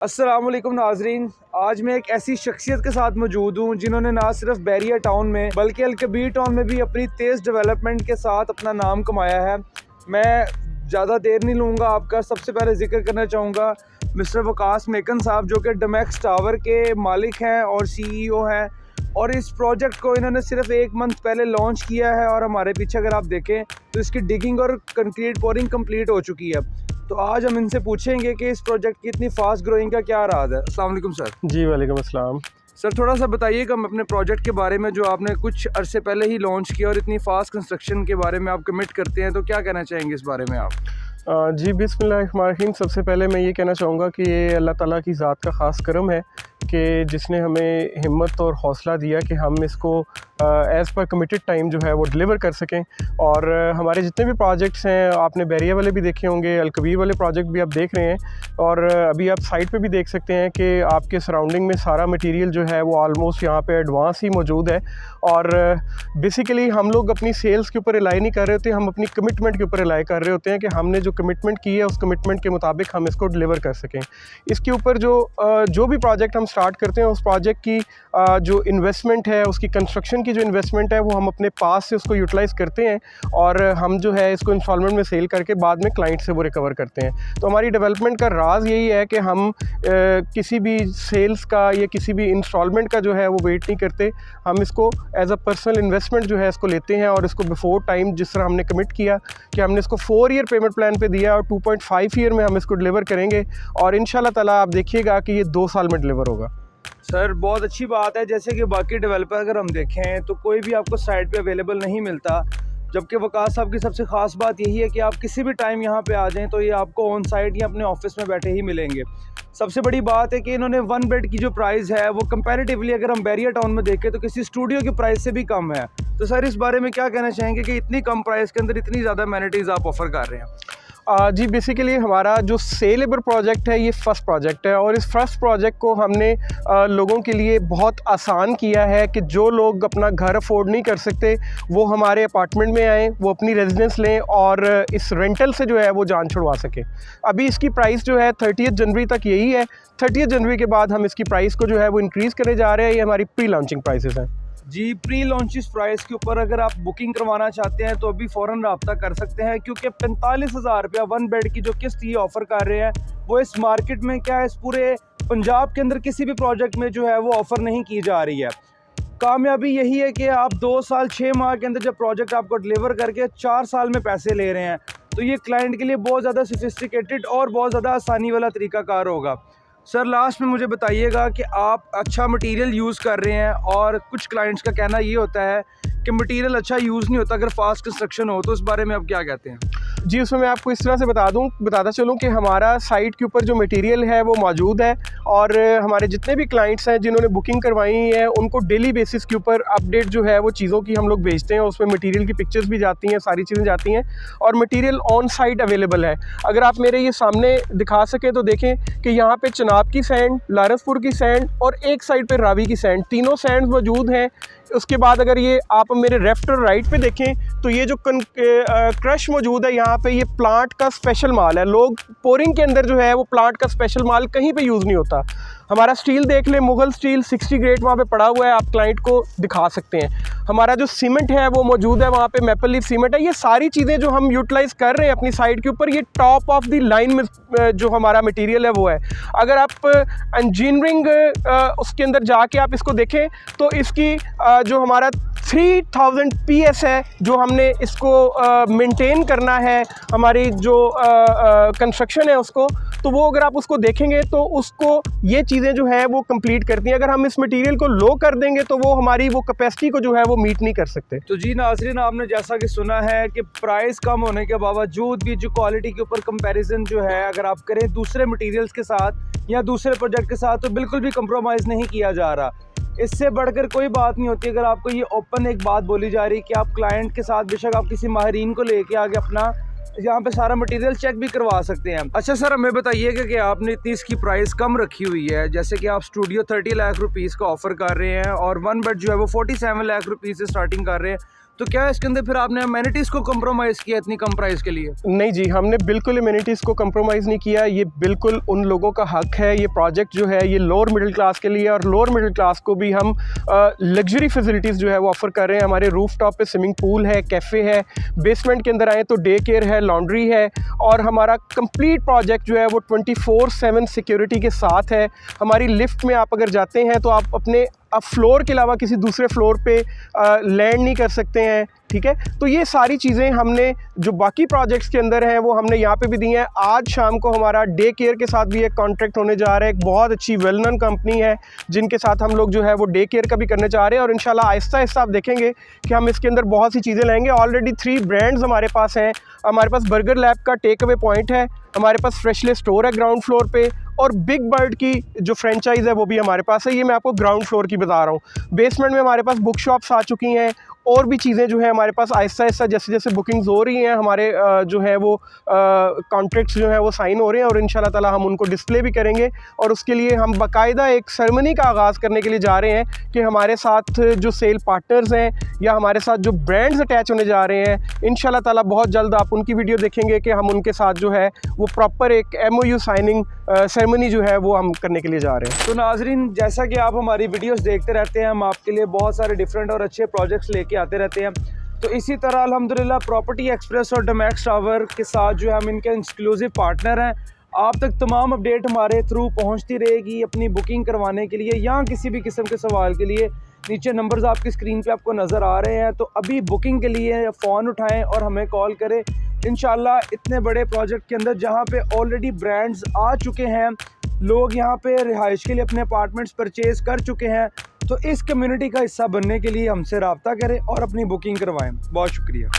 अस्सलाम वालेकुम नाजरीन, आज मैं एक ऐसी शख्सियत के साथ मौजूद हूँ जिन्होंने ना सिर्फ बैरिया टाउन में बल्कि अलकबीर टाउन में भी अपनी तेज़ डेवलपमेंट के साथ अपना नाम कमाया है। मैं ज़्यादा देर नहीं लूँगा आपका। सबसे पहले जिक्र करना चाहूँगा मिस्टर वकास मेकन साहब, जो कि डोमेक्स टावर के मालिक हैं और CEO हैं, और इस प्रोजेक्ट को इन्होंने सिर्फ 1 मंथ पहले लॉन्च किया है और हमारे पीछे अगर आप देखें तो इसकी डिगिंग और कंक्रीट पोरिंग कंप्लीट हो चुकी है। तो आज हम इनसे पूछेंगे कि इस प्रोजेक्ट की इतनी फास्ट ग्रोइंग का क्या राज है। अस्सलाम वालेकुम सर। जी वालेकुम अस्सलाम। सर थोड़ा सा बताइएगा अपने प्रोजेक्ट के बारे में, जो आपने कुछ अरसे पहले ही लॉन्च किया और इतनी फास्ट कंस्ट्रक्शन के बारे में आप कमिट करते हैं, तो क्या कहना चाहेंगे इस बारे में आप? जी बिस्मिल्लाहिर्रहमानिर्रहीम। सबसे पहले मैं ये कहना चाहूँगा कि ये अल्लाह ताला की ज़ात का ख़ास करम है कि जिसने हमें हिम्मत और हौसला दिया कि हम इसको एज़ पर कमिटेड टाइम जो है वो डिलीवर कर सकें। और हमारे जितने भी प्रोजेक्ट्स हैं, आपने बैरिया वाले भी देखे होंगे, अलकबीर वाले प्रोजेक्ट भी आप देख रहे हैं, और अभी आप साइट पे भी देख सकते हैं कि आपके सराउंडिंग में सारा मटेरियल जो है वो ऑलमोस्ट यहाँ पे एडवांस ही मौजूद है। और बेसिकली हम लोग अपनी सेल्स के ऊपर रिलाई नहीं कर रहे होते, हम अपनी कमिटमेंट के ऊपर रिलाई कर रहे होते हैं कि हमने जो कमिटमेंट की है उस कमिटमेंट के मुताबिक हम इसको डिलीवर कर सकें। इसके ऊपर जो भी प्रोजेक्ट हम स्टार्ट करते हैं, उस प्रोजेक्ट की जो इन्वेस्टमेंट है, उसकी कंस्ट्रक्शन की जो इन्वेस्टमेंट है, वो हम अपने पास से उसको यूटिलाइज़ करते हैं और हम जो है इसको इंस्टॉलमेंट में सेल करके बाद में क्लाइंट से वो रिकवर करते हैं। तो हमारी डेवलपमेंट का राज यही है कि हम किसी भी सेल्स का या किसी भी इंस्टॉलमेंट का जो है वो वेट नहीं करते। हम इसको एज अ पर्सनल इन्वेस्टमेंट जो है इसको लेते हैं और इसको बिफोर टाइम, जिस तरह हमने कमिट किया कि हमने इसको 4 ईयर पेमेंट प्लान पे दिया और 2.5 ईयर में हम इसको डिलीवर करेंगे, और इंशाल्लाह ताला आप देखिएगा कि ये 2 साल में डिलीवर होगा। सर बहुत अच्छी बात है। जैसे कि बाकी डेवलपर अगर हम देखें तो कोई भी आपको साइट पे अवेलेबल नहीं मिलता, जबकि वकास साहब की सबसे ख़ास बात यही है कि आप किसी भी टाइम यहाँ पे आ जाएं तो ये आपको ऑन साइट या अपने ऑफिस में बैठे ही मिलेंगे। सबसे बड़ी बात है कि इन्होंने 1 बेड की जो प्राइस है वो कंपैरेटिवली अगर हम बैरिया टाउन में देखें तो किसी स्टूडियो की प्राइस से भी कम है। तो सर इस बारे में क्या कहना चाहेंगे कि इतनी कम प्राइस के अंदर इतनी ज़्यादा अमेनिटीज़ आप ऑफ़र कर रहे हैं? जी बेसिकली हमारा जो सेलेबल प्रोजेक्ट है ये फ़र्स्ट प्रोजेक्ट है, और इस फर्स्ट प्रोजेक्ट को हमने लोगों के लिए बहुत आसान किया है कि जो लोग अपना घर अफोर्ड नहीं कर सकते वो हमारे अपार्टमेंट में आएँ, वो अपनी रेजिडेंस लें और इस रेंटल से जो है वो जान छुड़वा सकें। अभी इसकी प्राइस जो है 30 जनवरी तक यही है। 30 जनवरी के बाद हम इसकी प्राइस को जो है वो इंक्रीज़ करने जा रहे हैं। ये हमारी प्री लॉन्चिंग प्राइसेस हैं। जी, प्री लॉन्चिस प्राइस के ऊपर अगर आप बुकिंग करवाना चाहते हैं तो अभी फ़ौरन रब्ता कर सकते हैं, क्योंकि 45,000 रुपया 1 बेड की जो किस्त ये ऑफ़र कर रहे हैं वो इस मार्केट में क्या है, इस पूरे पंजाब के अंदर किसी भी प्रोजेक्ट में जो है वो ऑफ़र नहीं की जा रही है। कामयाबी यही है कि आप 2 साल 6 माह के अंदर जब प्रोजेक्ट आपको डिलीवर करके 4 साल में पैसे ले रहे हैं, तो ये क्लाइंट के लिए बहुत ज़्यादा सोफिस्टिकेटेड और बहुत ज़्यादा आसानी वाला तरीकाकार होगा। सर लास्ट में मुझे बताइएगा कि आप अच्छा मटेरियल यूज़ कर रहे हैं, और कुछ क्लाइंट्स का कहना ये होता है कि मटेरियल अच्छा यूज़ नहीं होता अगर फास्ट कंस्ट्रक्शन हो, तो इस बारे में आप क्या कहते हैं? जी, उसमें मैं आपको इस तरह से बताता चलूँ कि हमारा साइट के ऊपर जो मटेरियल है वो मौजूद है, और हमारे जितने भी क्लाइंट्स हैं जिन्होंने बुकिंग करवाई है उनको डेली बेसिस के ऊपर अपडेट जो है वो चीज़ों की हम लोग भेजते हैं। उसमें मटेरियल की पिक्चर्स भी जाती हैं, सारी चीज़ें जाती हैं, और मटेरियल ऑन साइट अवेलेबल है। अगर आप मेरे ये सामने दिखा सकें तो देखें कि यहाँ पे चनाब की सैंड, लारसपुर की सैंड और एक साइड पे रावी की सैंड, तीनों सैंड मौजूद हैं। उसके बाद अगर ये आप मेरे लेफ्ट और राइट पे देखें तो ये जो क्रश मौजूद है यहाँ पे, ये प्लांट का स्पेशल माल है। लोग पोरिंग के अंदर जो है वो प्लांट का स्पेशल माल कहीं पे यूज़ नहीं होता। हमारा स्टील देख लें, मुगल स्टील 60 ग्रेड वहाँ पे पड़ा हुआ है, आप क्लाइंट को दिखा सकते हैं। हमारा जो सीमेंट है वो मौजूद है वहाँ पे, मैपल लीफ सीमेंट है। ये सारी चीज़ें जो हम यूटिलाइज़ कर रहे हैं अपनी साइट के ऊपर, ये टॉप ऑफ द लाइन में जो हमारा मटेरियल है वो है। अगर आप इंजीनियरिंग उसके अंदर जाके आप इसको देखें तो इसकी जो हमारा 3000 PS है जो हमने इसको मेंटेन करना है, हमारी जो कंस्ट्रक्शन है उसको, तो वो अगर आप उसको देखेंगे तो उसको ये चीज़ें जो है वो कंप्लीट करती हैं। अगर हम इस मटेरियल को लो कर देंगे तो वो हमारी वो कैपेसिटी को जो है वो मीट नहीं कर सकते। तो जी नाज़रीन, आपने जैसा कि सुना है कि प्राइस कम होने के बावजूद भी जो क्वालिटी के ऊपर कंपैरिजन जो है अगर आप करें दूसरे मटेरियल्स के साथ या दूसरे प्रोजेक्ट के साथ, तो बिल्कुल भी कंप्रोमाइज़ नहीं किया जा रहा। इससे बढ़कर कोई बात नहीं होती अगर आपको ये ओपन एक बात बोली जा रही है कि आप क्लाइंट के साथ बेशक आप किसी माहिरीन को लेके आगे अपना यहाँ पे सारा मटेरियल चेक भी करवा सकते हैं। अच्छा सर, हमें बताइएगा कि आपने इतनी इसकी प्राइस कम रखी हुई है, जैसे कि आप स्टूडियो 30 लाख रुपीज़ का ऑफ़र कर रहे हैं और 1 बेड जो है वो 47 लाख रुपीज़ से स्टार्टिंग कर रहे हैं, तो क्या इसके अंदर फिर आपने अमेनिटीज़ को कम्प्रोमाइज़ किया इतनी कम प्राइस के लिए? नहीं जी, हमने बिल्कुल एमिनिटीज़ को कंप्रोमाइज़ नहीं किया। ये बिल्कुल उन लोगों का हक है। ये प्रोजेक्ट जो है ये लोअर मिडिल क्लास के लिए, और लोअर मिडिल क्लास को भी हम लग्जरी फैसिलिटीज़ जो है वो ऑफ़र कर रहे हैं। हमारे रूफ टॉप पे स्विमिंग पूल है, कैफ़े है, बेसमेंट के अंदर आए तो डे केयर है, लॉन्ड्री है, और हमारा कंप्लीट प्रोजेक्ट जो है वो 24/7 सिक्योरिटी के साथ है। हमारी लिफ्ट में आप अगर जाते हैं तो आप अपने फ्लोर के अलावा किसी दूसरे फ्लोर पे लैंड नहीं कर सकते हैं, ठीक है। तो ये सारी चीज़ें हमने जो बाकी प्रोजेक्ट्स के अंदर हैं वो हमने यहाँ पे भी दी हैं। आज शाम को हमारा डे केयर के साथ भी एक कॉन्ट्रैक्ट होने जा रहा है। एक बहुत अच्छी वेल नोन कंपनी है जिनके साथ हम लोग जो है वो डे केयर का भी करने जा रहे हैं, और इंशाल्लाह आहिस्ता आहिस्ता आप देखेंगे कि हम इसके अंदर बहुत सी चीज़ें लाएंगे। ऑलरेडी 3 ब्रांड्स हमारे पास हैं। हमारे पास बर्गर लैब का टेक अवे पॉइंट है, हमारे पास फ्रेशली स्टोर है ग्राउंड फ्लोर पे, और बिग बर्ड की जो फ्रेंचाइज़ है वो भी हमारे पास है। ये मैं आपको ग्राउंड फ्लोर की बता रहा हूँ। बेसमेंट में हमारे पास बुक शॉप्स आ चुकी हैं, और भी चीज़ें जो है हमारे पास आहिस्ता आहिस्ता जैसे जैसे बुकिंग्स हो रही हैं, हमारे जो है वो कॉन्ट्रैक्ट्स जो हैं वो साइन हो रहे हैं, और इंशाल्लाह ताला हम उनको डिस्प्ले भी करेंगे। और उसके लिए हम बाकायदा एक सेरेमनी का आगाज़ करने के लिए जा रहे हैं कि हमारे साथ जो सेल पार्टनर्स हैं या हमारे साथ जो ब्रांड्स अटैच होने जा रहे हैं, इंशाल्लाह ताला बहुत जल्द आप उनकी वीडियो देखेंगे कि हम उनके साथ जो है वो प्रॉपर एक MOU साइनिंग सेरेमनी जो है वो हम करने के लिए जा रहे हैं। तो नाजरीन, जैसा कि आप हमारी वीडियोस देखते रहते हैं, हम आपके लिए बहुत सारे डिफरेंट और अच्छे प्रोजेक्ट्स लेके आते रहते हैं। तो इसी तरह अल्हम्दुलिल्लाह प्रॉपर्टी एक्सप्रेस और डमैक्स टावर के साथ जो है हम इनके एक्सक्लूसिव पार्टनर हैं। आप तक तमाम अपडेट हमारे थ्रू पहुंचती रहेगी। अपनी बुकिंग करवाने के लिए या किसी भी किस्म के सवाल के लिए नीचे नंबर्स आपकी स्क्रीन पे आपको नज़र आ रहे हैं। तो अभी बुकिंग के लिए फ़ोन उठाएं और हमें कॉल करें। इंशाल्लाह इतने बड़े प्रोजेक्ट के अंदर जहां पे ऑलरेडी ब्रांड्स आ चुके हैं, लोग यहां पे रिहाइश के लिए अपने अपार्टमेंट्स परचेज़ कर चुके हैं, तो इस कम्युनिटी का हिस्सा बनने के लिए हमसे रब्ता करें और अपनी बुकिंग करवाएं। बहुत शुक्रिया।